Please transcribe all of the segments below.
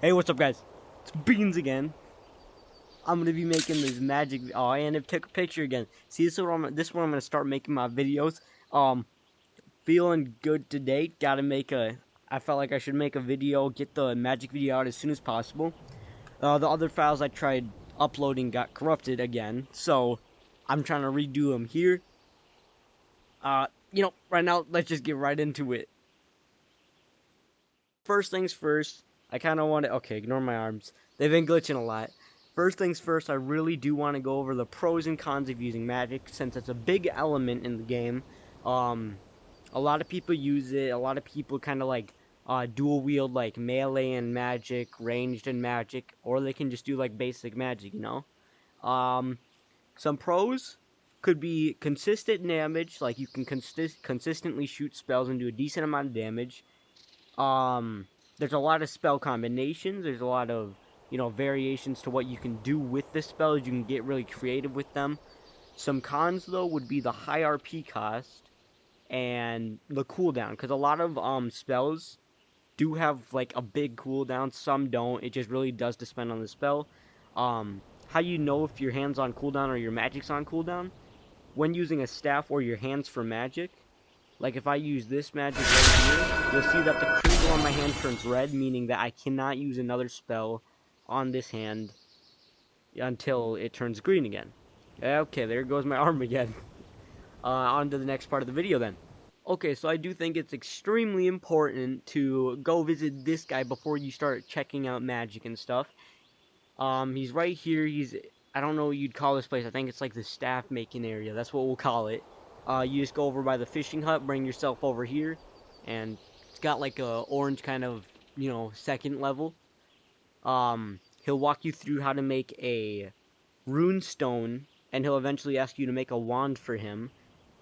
Hey, what's up, guys? It's Beans again. I'm gonna be making this magic. Oh, and it took a picture again. See, this is where I'm gonna start making my videos. Feeling good today. Gotta make a. I felt like I should make a video, get the magic video out as soon as possible. The other files I tried uploading got corrupted again, so I'm trying to redo them here. Right now, let's just get right into it. First things first. I kind of want to. Okay, ignore my arms. They've been glitching a lot. First things first, I really do want to go over the pros and cons of using magic, since it's a big element in the game. A lot of people use it. A lot of people kind of like dual wield like melee and magic, ranged and magic, or they can just do like basic magic, you know. Some pros could be consistent damage, like you can consistently shoot spells and do a decent amount of damage. There's a lot of spell combinations. There's a lot of variations to what you can do with the spells. You can get really creative with them. Some cons, though, would be the high RP cost and the cooldown, because a lot of spells do have like a big cooldown. Some don't. It just really does depend on the spell. How you know if your hand's on cooldown or your magic's on cooldown? When using a staff or your hands for magic. Like if I use this magic right here, you'll see that the crystal on my hand turns red, meaning that I cannot use another spell on this hand until it turns green again. Okay, there goes my arm again. On to the next part of the video then. Okay, so I do think it's extremely important to go visit this guy before you start checking out magic and stuff. He's right here. I don't know what you'd call this place. I think it's like the staff making area. That's what we'll call it. You just go over by the fishing hut, bring yourself over here, and it's got like a orange kind of, second level. He'll walk you through how to make a rune stone, and he'll eventually ask you to make a wand for him.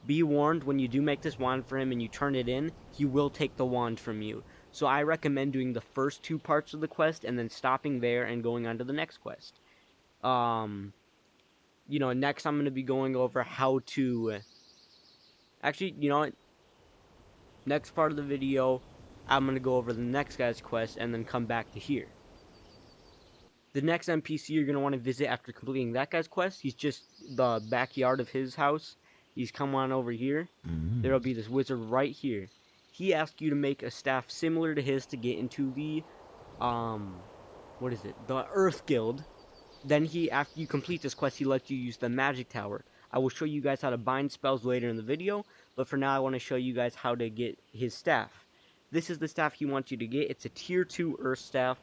Be warned, when you do make this wand for him and you turn it in, he will take the wand from you. So I recommend doing the first two parts of the quest and then stopping there and going on to the next quest. Next I'm going to be going over how to... Actually, you know what? Next part of the video, I'm going to go over the next guy's quest and then come back to here. The next NPC you're going to want to visit after completing that guy's quest, he's just the backyard of his house. He's come on over here. There'll be this wizard right here. He asked you to make a staff similar to his to get into the, the Earth Guild. Then after you complete this quest, he lets you use the magic tower. I will show you guys how to bind spells later in the video, but for now I want to show you guys how to get his staff. This is the staff he wants you to get. It's a tier 2 earth staff,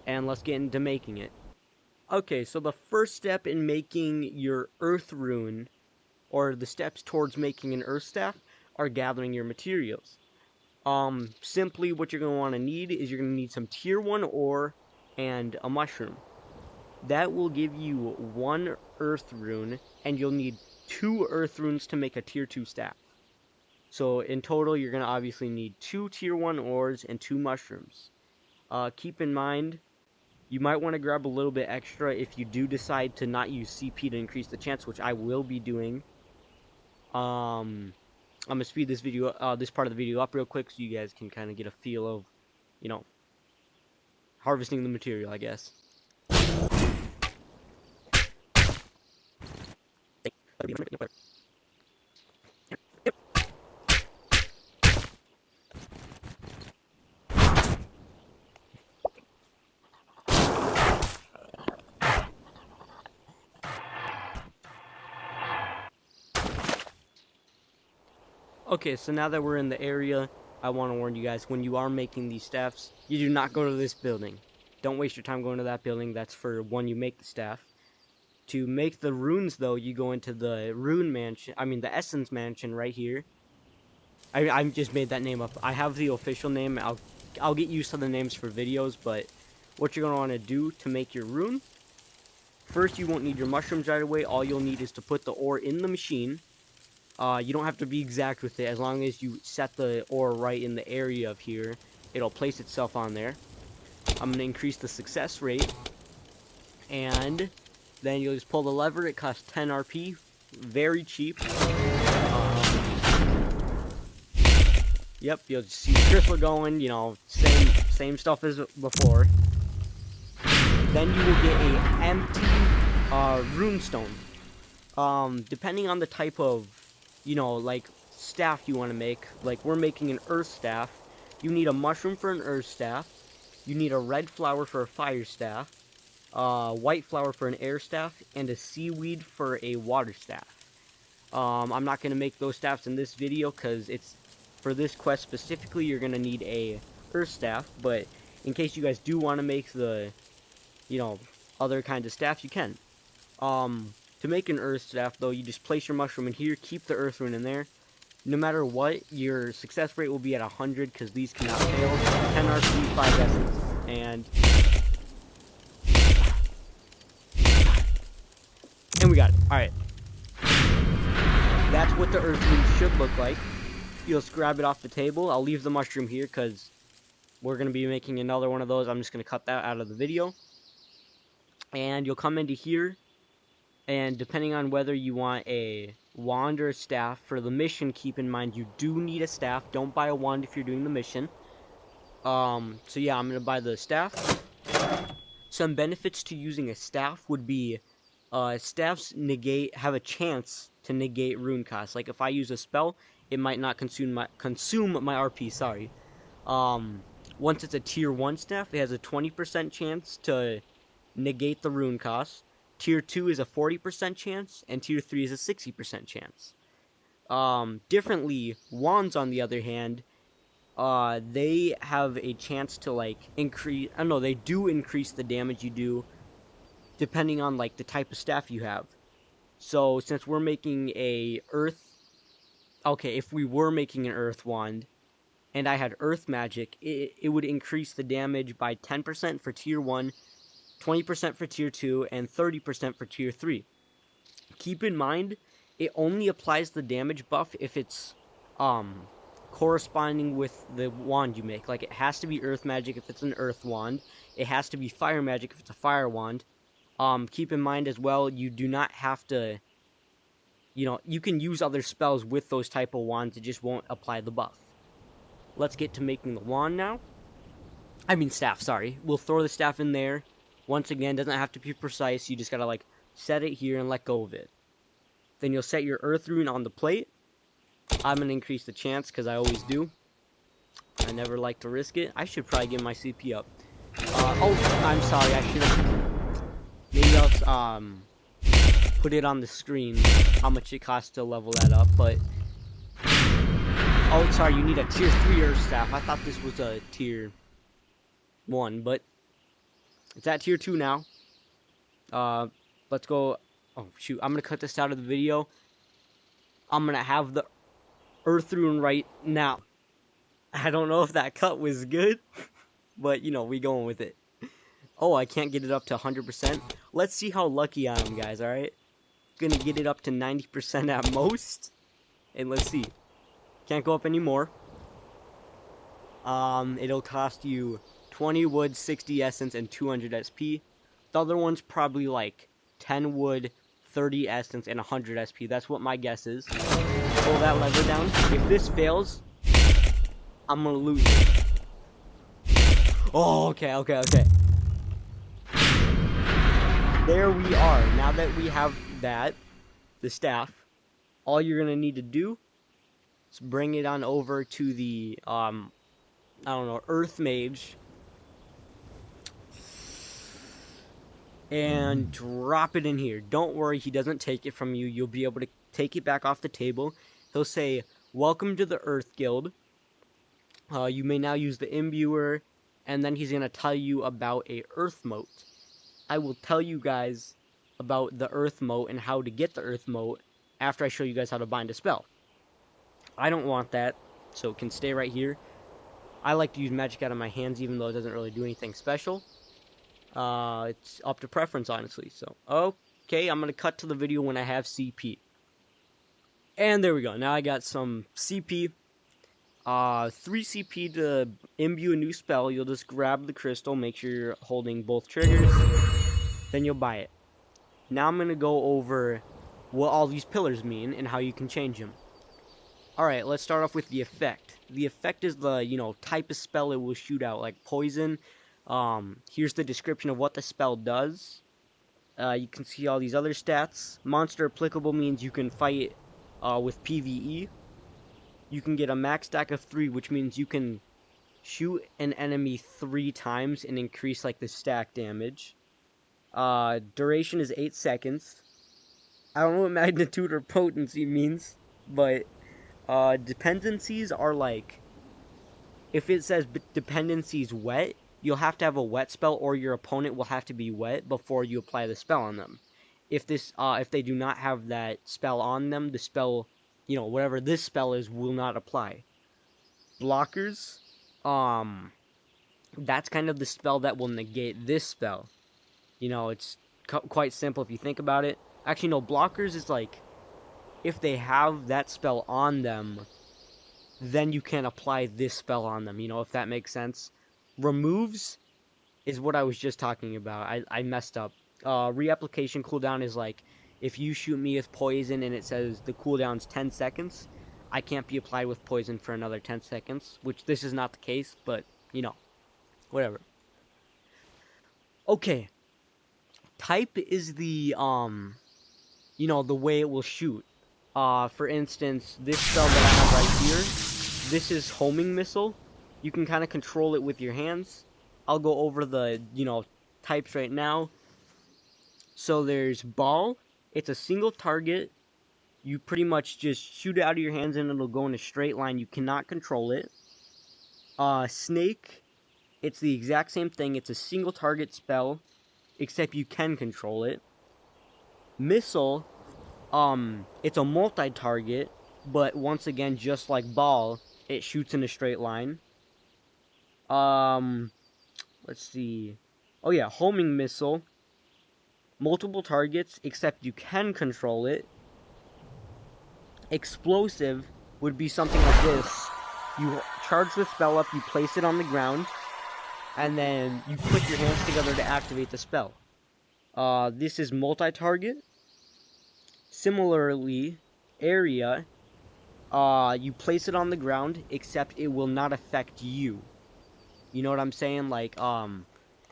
and let's get into making it. Okay, so the first step in making your earth rune, or the steps towards making an earth staff, are gathering your materials. Simply what you're going to want to need is you're going to need some tier 1 ore and a mushroom. That will give you 1 earth rune, and you'll need 2 earth runes to make a tier 2 staff. So in total, you're going to obviously need 2 tier 1 ores and 2 mushrooms. Keep in mind, you might want to grab a little bit extra if you do decide to not use CP to increase the chance, which I will be doing. I'm going to speed this part of the video up real quick so you guys can kind of get a feel of, harvesting the material, I guess. Okay, so now that we're in the area, I want to warn you guys, when you are making these staffs, you do not go to this building. Don't waste your time going to that building. That's for when you make the staff. To make the runes, though, you go into the rune mansion, the essence mansion right here. I just made that name up. I have the official name. I'll get used to the names for videos, but what you're going to want to do to make your rune, first you won't need your mushrooms right away. All you'll need is to put the ore in the machine. You don't have to be exact with it. As long as you set the ore right in the area of here, it'll place itself on there. I'm going to increase the success rate, and then you'll just pull the lever. It costs 10 RP, very cheap. Yep, you'll just see the crystal going, same stuff as before. then you will get a empty rune stone. Depending on the type of, like staff you want to make, like we're making an earth staff, you need a mushroom for an earth staff, you need a red flower for a fire staff, white flower for an air staff, and a seaweed for a water staff. I'm not going to make those staffs in this video because it's for this quest specifically. You're going to need a earth staff, but in case you guys do want to make the other kinds of staff, you can. To make an earth staff though, you just place your mushroom in here, keep the earth rune in there. No matter what, your success rate will be at 100 because these cannot fail. 10 RP, 5 essence, and we got it. Alright. That's what the earth rune should look like. You'll just grab it off the table. I'll leave the mushroom here because we're going to be making another one of those. I'm just going to cut that out of the video. And you'll come into here, and depending on whether you want a wand or a staff, for the mission, keep in mind you do need a staff. Don't buy a wand if you're doing the mission. So yeah, I'm going to buy the staff. Some benefits to using a staff would be, staffs have a chance to negate rune cost. Like if I use a spell, it might not consume my RP, sorry. Once it's a tier 1 staff, it has a 20% chance to negate the rune cost. Tier 2 is a 40% chance, and Tier 3 is a 60% chance. Differently, wands, on the other hand, they have a chance to, like, increase... I don't know, they do increase the damage you do, depending on, like, the type of staff you have. So, since we're making a earth... Okay, if we were making an earth wand, and I had earth magic, it would increase the damage by 10% for Tier 1, 20% for Tier 2, and 30% for Tier 3. Keep in mind, it only applies the damage buff if it's corresponding with the wand you make. Like, it has to be earth magic if it's an earth wand. It has to be fire magic if it's a fire wand. Keep in mind as well, you do not have to... you can use other spells with those type of wands, it just won't apply the buff. Let's get to making the wand now. I mean staff, sorry. We'll throw the staff in there. Once again, doesn't have to be precise. You just gotta, like, set it here and let go of it. Then you'll set your earth rune on the plate. I'm gonna increase the chance, because I always do. I never like to risk it. I should probably get my CP up. Oh, I'm sorry. I should have... Maybe I'll, put it on the screen, how much it costs to level that up, but... Oh, sorry, you need a Tier 3 earth staff. I thought this was a Tier 1, but... It's at Tier 2 now. Let's go... Oh, shoot. I'm going to cut this out of the video. I'm going to have the earth rune right now. I don't know if that cut was good. But, we going with it. Oh, I can't get it up to 100%. Let's see how lucky I am, guys, alright? Gonna get it up to 90% at most. And let's see. Can't go up anymore. It'll cost you 20 wood, 60 essence, and 200 SP. The other one's probably like 10 wood, 30 essence, and 100 SP. That's what my guess is. Pull that lever down. If this fails, I'm gonna lose it. Oh, okay. There we are. Now that we have that, the staff, all you're gonna need to do is bring it on over to the, I don't know, Earth Mage. And drop it in here. Don't worry, he doesn't take it from you. You'll be able to take it back off the table. He'll say, "Welcome to the Earth Guild. You may now use the imbuer," and then he's going to tell you about a Earth mote. I will tell you guys about the Earth mote and how to get the Earth mote after I show you guys how to bind a spell. I don't want that, so it can stay right here. I like to use magic out of my hands even though it doesn't really do anything special. It's up to preference, honestly. So, okay, I'm going to cut to the video when I have CP. And there we go. Now I got some CP. 3 CP to imbue a new spell. You'll just grab the crystal, make sure you're holding both triggers, then you'll buy it. Now I'm going to go over what all these pillars mean and how you can change them. Alright, let's start off with the effect. The effect is the, type of spell it will shoot out, like poison, Here's the description of what the spell does. You can see all these other stats. Monster applicable means you can fight with PvE. You can get a max stack of 3, which means you can shoot an enemy 3 times and increase like the stack damage. Duration is 8 seconds. I don't know what magnitude or potency means, but dependencies are like, if it says dependencies wet, you'll have to have a wet spell, or your opponent will have to be wet before you apply the spell on them. If they do not have that spell on them, the spell, whatever this spell is, will not apply. Blockers, that's kind of the spell that will negate this spell. It's quite simple if you think about it. Actually, no, blockers is like, if they have that spell on them, then you can apply this spell on them, if that makes sense. Removes is what I was just talking about. I messed up. Reapplication cooldown is like, if you shoot me with poison and it says the cooldown's 10 seconds, I can't be applied with poison for another 10 seconds, which this is not the case, but, whatever. Okay. Type is the, the way it will shoot. For instance, this spell that I have right here, this is homing missile. You can kind of control it with your hands. I'll go over the, types right now. So there's ball. It's a single target. You pretty much just shoot it out of your hands and it'll go in a straight line. You cannot control it. Snake. It's the exact same thing. It's a single target spell, except you can control it. Missile. It's a multi-target, but once again, just like ball, it shoots in a straight line. Let's see. Oh yeah, homing missile. Multiple targets, except you can control it. Explosive would be something like this. You charge the spell up, you place it on the ground, and then you put your hands together to activate the spell. This is multi-target. Similarly, area, you place it on the ground, except it will not affect you. You know what I'm saying? Like,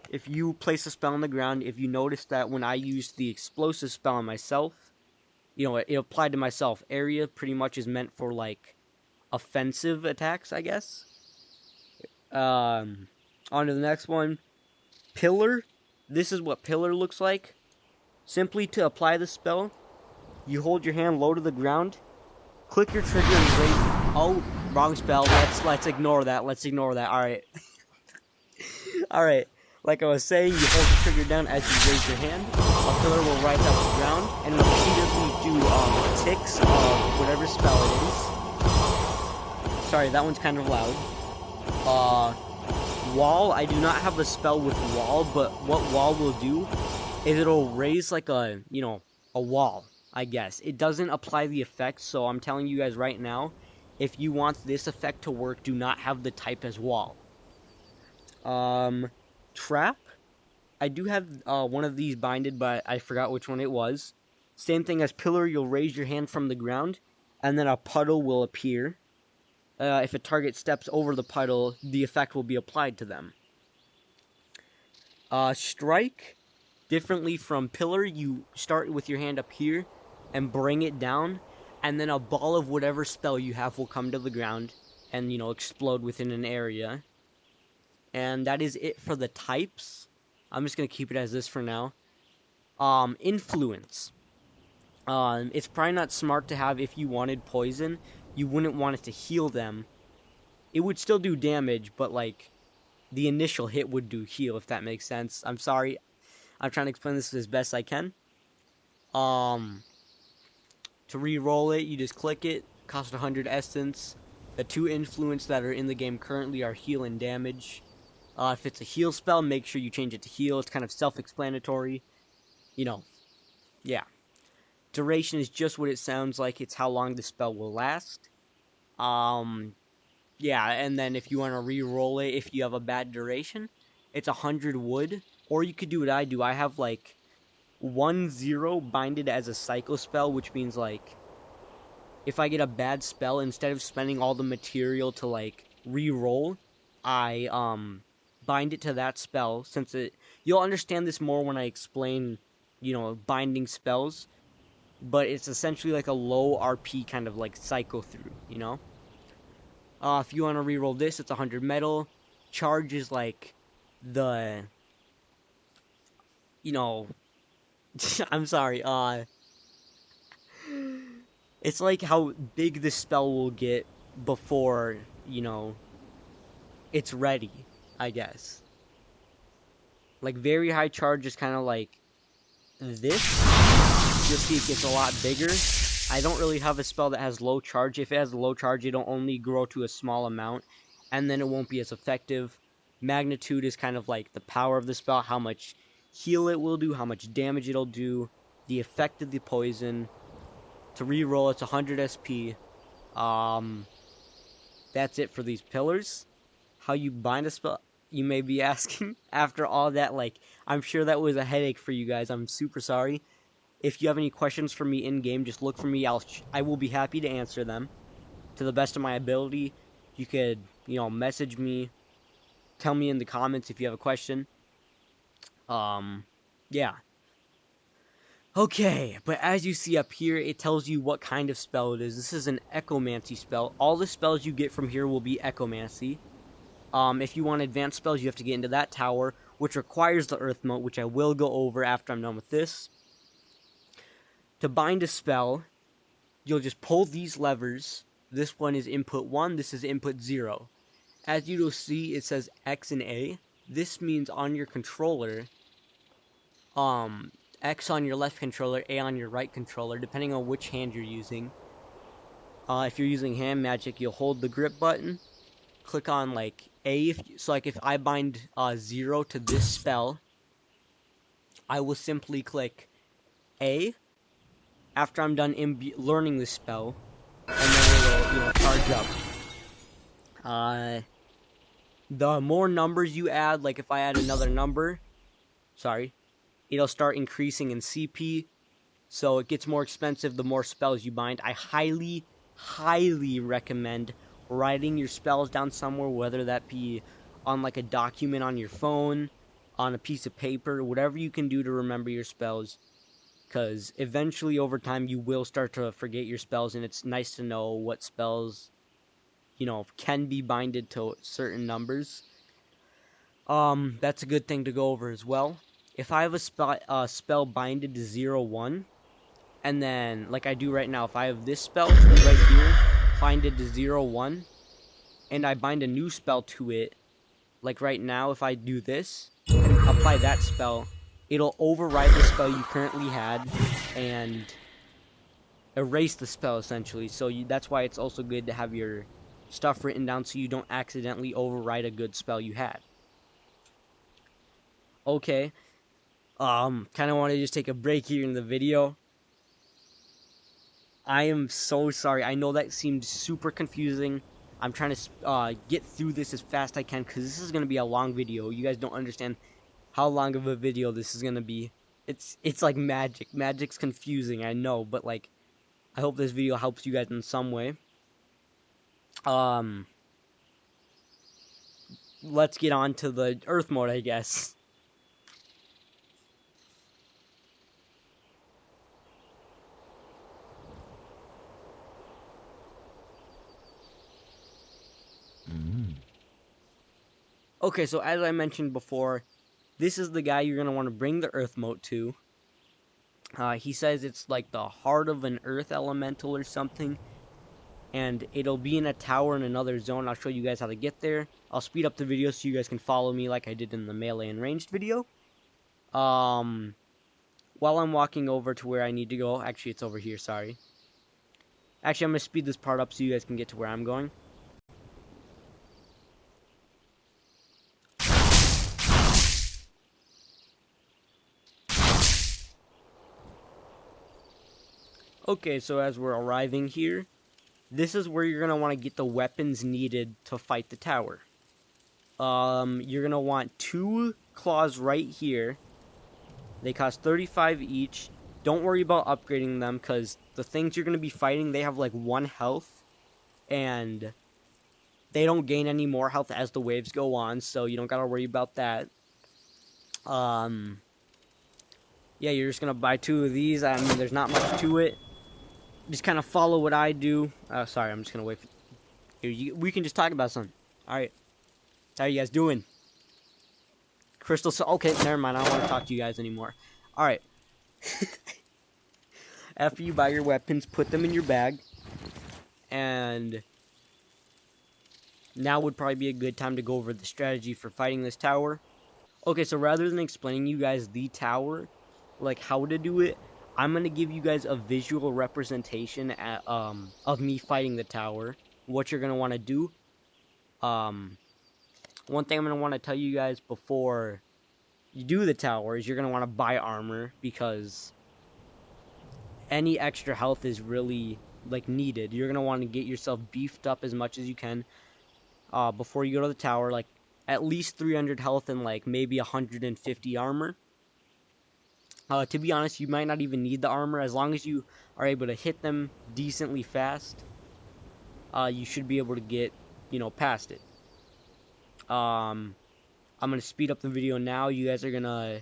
if you place a spell on the ground, if you notice that when I used the explosive spell on myself, it applied to myself. Area pretty much is meant for, like, offensive attacks, I guess. On to the next one. Pillar. This is what Pillar looks like. Simply to apply the spell, you hold your hand low to the ground, click your trigger and raise... Oh, wrong spell. Let's ignore that. Alright. Alright. Like I was saying, you hold the trigger down as you raise your hand. A pillar will rise out of the ground and repeatedly do ticks of whatever spell it is. Sorry, that one's kind of loud. Wall. I do not have a spell with wall, but what wall will do is it'll raise like a wall, I guess. It doesn't apply the effect, so I'm telling you guys right now, if you want this effect to work, do not have the type as wall. Trap. I do have one of these binded, but I forgot which one it was. Same thing as Pillar, you'll raise your hand from the ground, and then a puddle will appear. If a target steps over the puddle, the effect will be applied to them. Strike. Differently from Pillar, you start with your hand up here and bring it down, and then a ball of whatever spell you have will come to the ground and, explode within an area. And that is it for the types. I'm just going to keep it as this for now. Influence. It's probably not smart to have if you wanted poison. You wouldn't want it to heal them. It would still do damage, but, like, the initial hit would do heal, if that makes sense. I'm sorry. I'm trying to explain this as best I can. To re-roll it, you just click it. Cost 100 essence. The 2 influence that are in the game currently are heal and damage. If it's a heal spell, make sure you change it to heal. It's kind of self-explanatory. Yeah. Duration is just what it sounds like. It's how long the spell will last. Yeah, and then if you want to re-roll it, if you have a bad duration, it's 100 wood. Or you could do what I do. I have, like, 1-0 binded as a cycle spell, which means, like, if I get a bad spell, instead of spending all the material to, like, re-roll, I, bind it to that spell, since you'll understand this more when I explain, binding spells, but it's essentially like a low RP kind of like cycle through, If you want to reroll this, it's 100 metal. Charge is like the, I'm sorry, it's like how big the spell will get before, it's ready, I guess. Like, very high charge is kind of like this. You'll see it gets a lot bigger. I don't really have a spell that has low charge. If it has low charge, it'll only grow to a small amount, and then it won't be as effective. Magnitude is kind of like the power of the spell, how much heal it will do, how much damage it'll do, the effect of the poison. To reroll, it's 100 SP. That's it for these pillars. How you bind a spell, you may be asking. After all that, I'm sure that was a headache for you guys. I'm super sorry. If you have any questions for me in-game, just look for me. I will be happy to answer them to the best of my ability. You could, message me. Tell me in the comments if you have a question. Yeah. Okay, but as you see up here, it tells you what kind of spell it is. This is an Echomancy spell. All the spells you get from here will be Echomancy. If you want advanced spells, you have to get into that tower, which requires the Earth Mote, which I will go over after I'm done with this. To bind a spell, you'll just pull these levers. This one is input 1, this is input 0. As you'll see, it says X and A. This means on your controller, X on your left controller, A on your right controller, depending on which hand you're using. If you're using hand magic, you'll hold the grip button, click on A. If I bind 0 to this spell, I will simply click A after I'm done learning the spell, and then it'll charge up. The more numbers you add, like if I add another number, it'll start increasing in CP, so it gets more expensive the more spells you bind. I highly, highly recommend writing your spells down somewhere, whether that be on a document on your phone, on a piece of paper, whatever you can do to remember your spells, because eventually over time you will start to forget your spells, and it's nice to know what spells, can be binded to certain numbers. That's a good thing to go over as well. If I have a spell binded to 0-1, and then, like I do right now, if I have this spell right here, binded to 0-1, and I bind a new spell to it, like right now, if I do this, and apply that spell, it'll override the spell you currently had, and erase the spell, essentially. So that's why it's also good to have your stuff written down so you don't accidentally override a good spell you had. Okay. Kind of want to just take a break here in the video. I am so sorry. I know that seemed super confusing. I'm trying to get through this as fast as I can, because this is going to be a long video. You guys don't understand how long of a video this is going to be. It's like magic. Magic's confusing, I know, but I hope this video helps you guys in some way. Let's get on to the Earth Mode, I guess. Okay, so as I mentioned before, this is the guy you're going to want to bring the Earth Mote to. He says it's like the heart of an Earth Elemental or something, and it'll be in a tower in another zone. I'll show you guys how to get there. I'll speed up the video so you guys can follow me like I did in the melee and ranged video. While I'm walking over to where I need to go, actually it's over here, sorry. Actually, I'm going to speed this part up so you guys can get to where I'm going. Okay, so as we're arriving here, this is where you're going to want to get the weapons needed to fight the tower. You're going to want 2 claws right here. They cost 35 each. Don't worry about upgrading them, because the things you're going to be fighting, they have 1 health. And They don't gain any more health as the waves go on, so you don't gotta worry about that. Yeah, you're just gonna buy 2 of these. I mean, there's not much to it. Just kind of follow what I do. Sorry, I'm just gonna wait for we can just talk about something. Alright. How you guys doing? Crystal, okay, never mind. I don't want to talk to you guys anymore. Alright. After you buy your weapons, put them in your bag. And now would probably be a good time to go over the strategy for fighting this tower. Okay, so rather than explaining you guys the tower, like how to do it, I'm going to give you guys a visual representation of me fighting the tower. What you're going to want to do. One thing I'm going to want to tell you guys before you do the tower is you're going to want to buy armor, because any extra health is really like needed. You're going to want to get yourself beefed up as much as you can before you go to the tower, like at least 300 health and like maybe 150 armor. To be honest, you might not even need the armor. As long as you are able to hit them decently fast, you should be able to get, past it. I'm going to speed up the video now. You guys are going to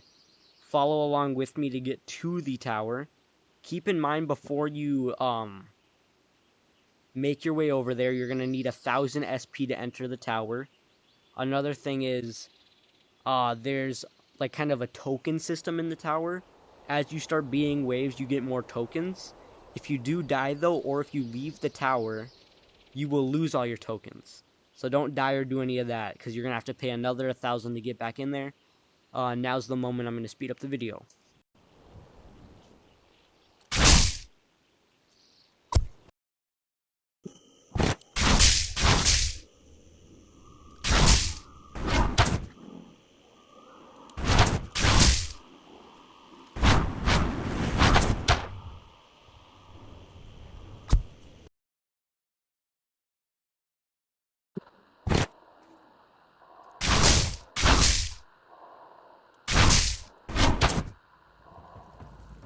follow along with me to get to the tower. Keep in mind, before you make your way over there, you're going to need 1,000 SP to enter the tower. Another thing is, there's like kind of a token system in the tower. As you start beating waves, you get more tokens. If you do die though, or if you leave the tower, you will lose all your tokens. So don't die or do any of that, because you're going to have to pay another 1,000 to get back in there. Now's the moment I'm going to speed up the video.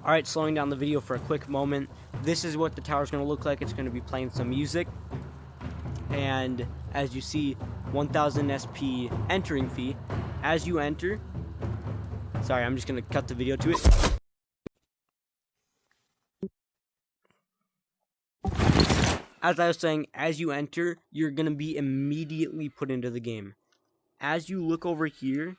Alright, slowing down the video for a quick moment. This is what the tower's going to look like. It's going to be playing some music. And as you see, 1,000 SP entering fee. As you enter... Sorry, I'm just going to cut the video to it. As I was saying, as you enter, you're going to be immediately put into the game. As you look over here,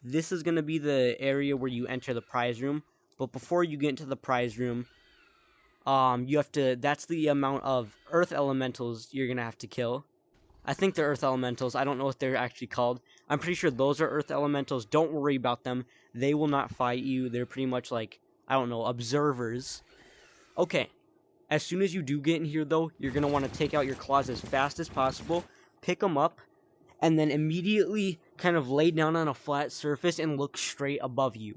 this is going to be the area where you enter the prize room. But before you get into the prize room, you have to, that's the amount of earth elementals you're going to have to kill. I think they're earth elementals. I don't know what they're actually called. I'm pretty sure those are earth elementals. Don't worry about them. They will not fight you. They're pretty much like, I don't know, observers. Okay. As soon as you do get in here, though, you're going to want to take out your claws as fast as possible, pick them up, and then immediately kind of lay down on a flat surface and look straight above you.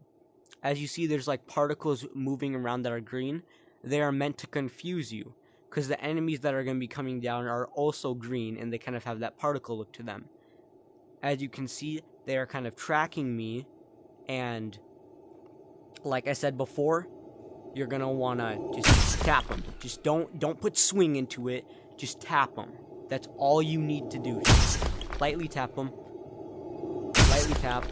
As you see, there's like particles moving around that are green. They are meant to confuse you, because the enemies that are going to be coming down are also green, and they kind of have that particle look to them. As you can see, they are kind of tracking me, and like I said before, you're going to want to just tap them. Just don't put swing into it, just tap them. That's all you need to do. Just lightly tap them. Lightly tap.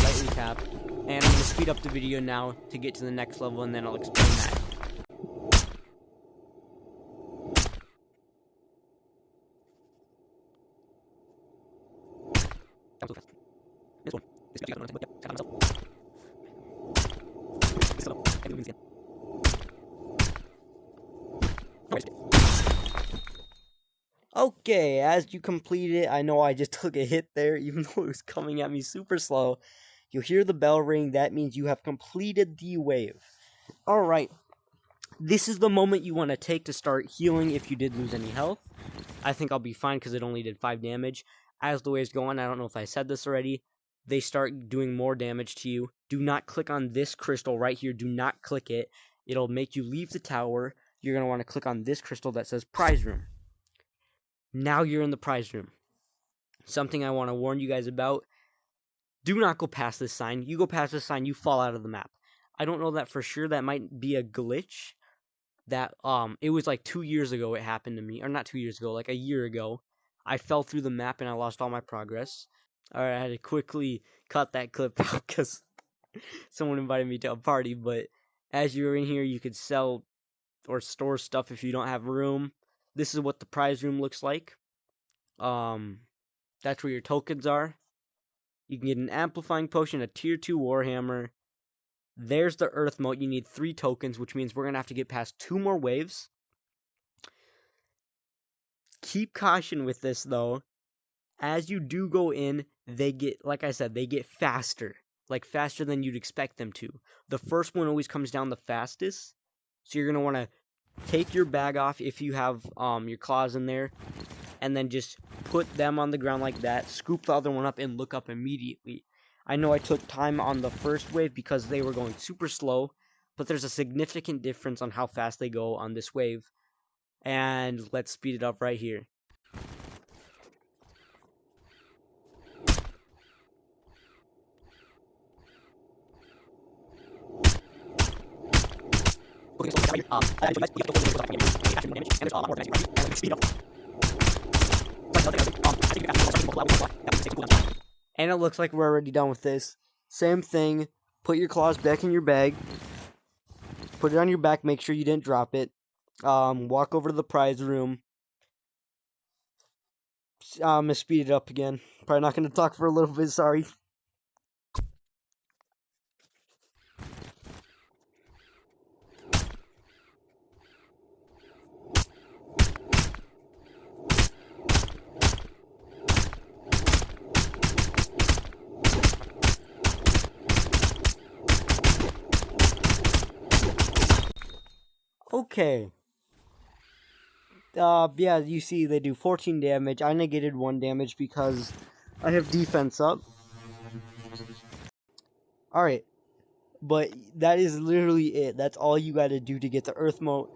Lightly tap. And I'm going to speed up the video now to get to the next level, and then I'll explain that. Okay, as you complete it, I know I just took a hit there, even though it was coming at me super slow. You'll hear the bell ring. That means you have completed the wave. Alright, this is the moment you want to take to start healing if you did lose any health. I think I'll be fine because it only did 5 damage. As the waves go on, I don't know if I said this already, they start doing more damage to you. Do not click on this crystal right here. Do not click it. It'll make you leave the tower. You're going to want to click on this crystal that says prize room. Now you're in the prize room. Something I want to warn you guys about. Do not go past this sign. You go past this sign, you fall out of the map. I don't know that for sure. That might be a glitch. That, it was like 2 years ago it happened to me. Or not 2 years ago, like a year ago. I fell through the map and I lost all my progress. Alright, I had to quickly cut that clip out because someone invited me to a party, but as you're in here, you could sell or store stuff if you don't have room. This is what the prize room looks like. That's where your tokens are. You can get an amplifying potion, a tier 2 warhammer. There's the earth mote. You need 3 tokens, which means we're going to have to get past 2 more waves. Keep caution with this, though. As you do go in, they get, like I said, they get faster. Like, faster than you'd expect them to. The first one always comes down the fastest. So you're going to want to take your bag off if you have your claws in there. And then just put them on the ground like that. Scoop the other one up and look up immediately. I know I took time on the first wave because they were going super slow. But there's a significant difference on how fast they go on this wave. And let's speed it up right here. And it looks like we're already done with this. Same thing. Put your claws back in your bag. Put it on your back. Make sure you didn't drop it. Walk over to the prize room. I'm gonna speed it up again. Probably not gonna talk for a little bit. Sorry. Okay. Yeah, you see they do 14 damage. I negated 1 damage because I have defense up. Alright. But that is literally it. That's all you gotta do to get the earth mote.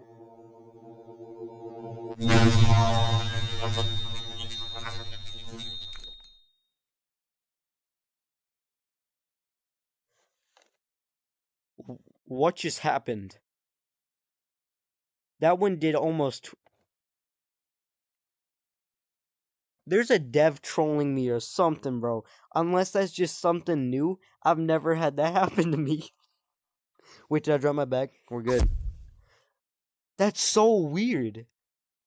What just happened? That one did almost... There's a dev trolling me or something, bro. Unless that's just something new. I've never had that happen to me. Wait, did I drop my bag? We're good. That's so weird.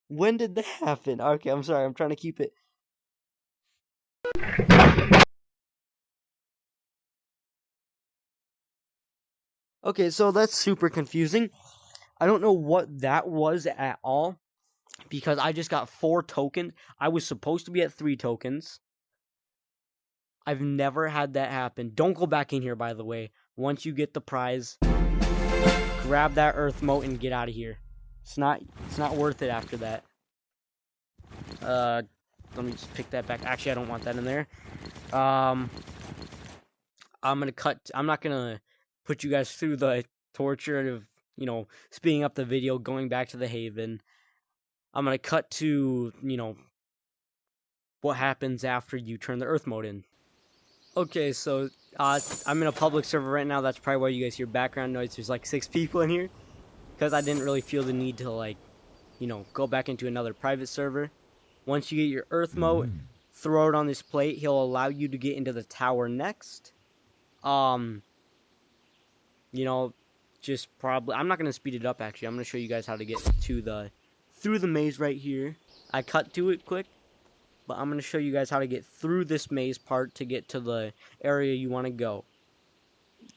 When did that happen? Okay, I'm sorry. I'm trying to keep it. Okay, so that's super confusing. I don't know what that was at all. Because I just got 4 tokens. I was supposed to be at 3 tokens. I've never had that happen. Don't go back in here, by the way. Once you get the prize, grab that earth mote and get out of here. It's not worth it after that. Let me just pick that back. Actually, I don't want that in there. I'm not gonna put you guys through the torture of, speeding up the video, going back to the Haven. I'm gonna cut to, what happens after you turn the earth mode in. Okay, so I'm in a public server right now. That's probably why you guys hear background noise. There's like 6 people in here because I didn't really feel the need to go back into another private server. Once you get your earth mote, throw it on this plate. He'll allow you to get into the tower next. Just probably I'm not gonna speed it up. Actually, I'm gonna show you guys how to get to through the maze right here. I cut to it quick. But I'm going to show you guys how to get through this maze part to get to the area you want to go.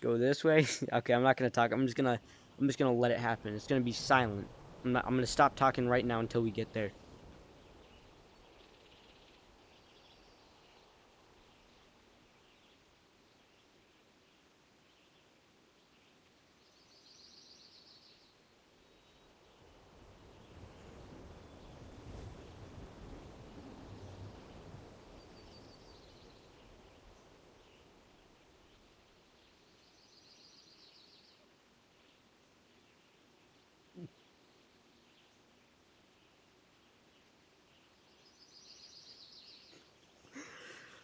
Go this way. Okay, I'm not going to talk. I'm just going to let it happen. It's going to be silent. I'm going to stop talking right now until we get there.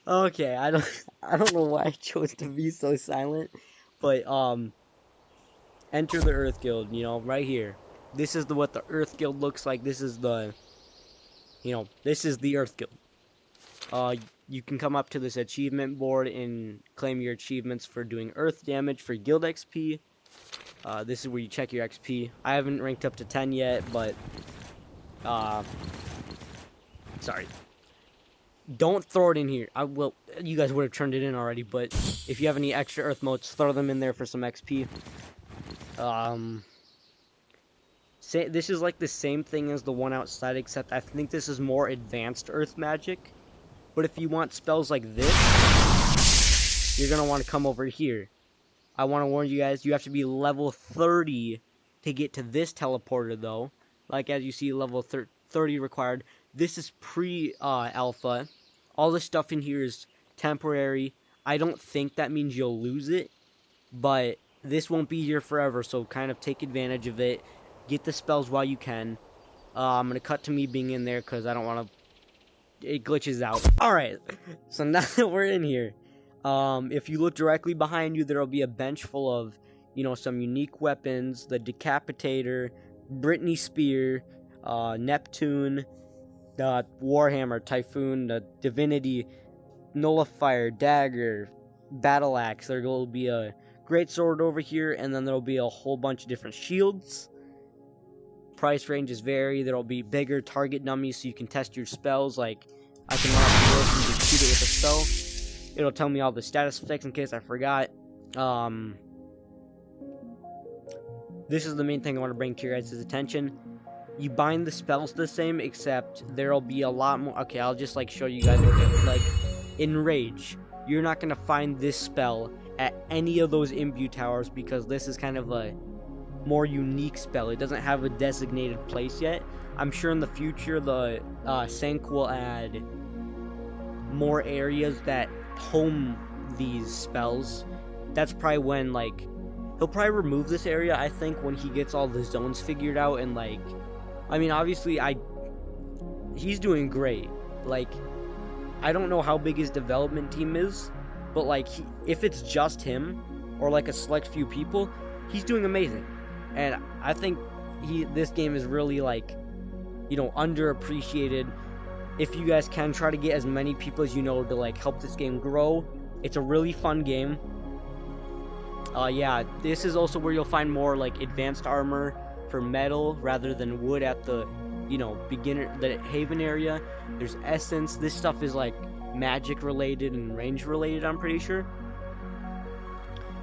Okay, I don't know why I chose to be so silent, but enter the Earth Guild, right here. This is what the Earth Guild looks like. This is the Earth Guild. you can come up to this achievement board and claim your achievements for doing earth damage for guild XP. This is where you check your XP. I haven't ranked up to 10 yet, but sorry. Don't throw it in here. You guys would have turned it in already, but if you have any extra earth motes, throw them in there for some XP. This is like the same thing as the one outside, except I think this is more advanced earth magic. But if you want spells like this, you're going to want to come over here. I want to warn you guys, you have to be level 30 to get to this teleporter, though. Like, as you see, level 30 required. This is pre-alpha. All this stuff in here is temporary. I don't think that means you'll lose it, but this won't be here forever, so kind of take advantage of it. Get the spells while you can. I'm going to cut to me being in there because I don't want to... It glitches out. Alright, so now that we're in here, if you look directly behind you, there will be a bench full of, you know, some unique weapons. The Decapitator, Brittany Spear, Neptune, the Warhammer, Typhoon, the Divinity, Nullifier, Dagger, Battle Axe. There will be a Great Sword over here, and then there will be a whole bunch of different shields. Price ranges vary. There will be bigger target dummies so you can test your spells. Like, I can run up the rope and just shoot it with a spell. It'll tell me all the status effects in case I forgot. This is the main thing I want to bring to your guys' attention. You bind the spells the same, except there'll be a lot more. Okay, I'll just like show you guys. Like, in Rage, you're not gonna find this spell at any of those imbue towers because this is kind of a more unique spell. It doesn't have a designated place yet. I'm sure in the future the Sync will add more areas that home these spells. That's probably when, like, he'll probably remove this area, I think, when he gets all the zones figured out. And like, I mean, obviously he's doing great. Like, I don't know how big his development team is, but like, if it's just him or like a select few people, he's doing amazing. And I think this game is really, like, you know, underappreciated. If you guys can, try to get as many people as you know to, like, help this game grow. It's a really fun game. Yeah, this is also where you'll find more, like, advanced armor for metal rather than wood at the, you know, the Haven area. There's essence. This stuff is, like, magic related and range related, I'm pretty sure.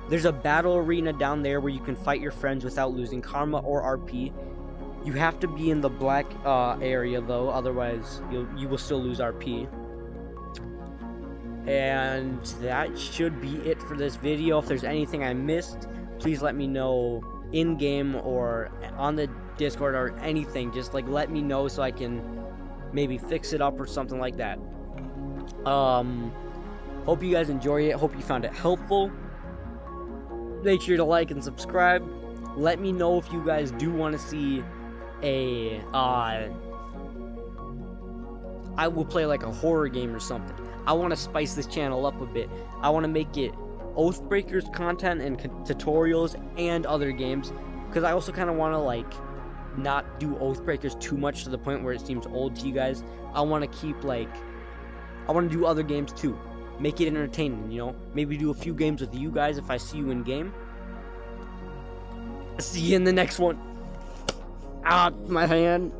There's a battle arena down there where you can fight your friends without losing karma or RP. You have to be in the black area though, otherwise you will still lose RP. And that should be it for this video. If there's anything I missed, please let me know in-game or on the Discord or anything. Just like let me know so I can maybe fix it up or something like that. Hope you guys enjoy it. Hope you found it helpful. Make sure to like and subscribe. Let me know if you guys do want to see a I will play like a horror game or something. I want to spice this channel up a bit. I want to make it Oathbreakers content and tutorials and other games, because I also kind of want to like not do Oathbreakers too much to the point where it seems old to you guys. I want to keep like, I want to do other games too. Make it entertaining, you know? Maybe do a few games with you guys if I see you in game. See you in the next one. Ah, my hand.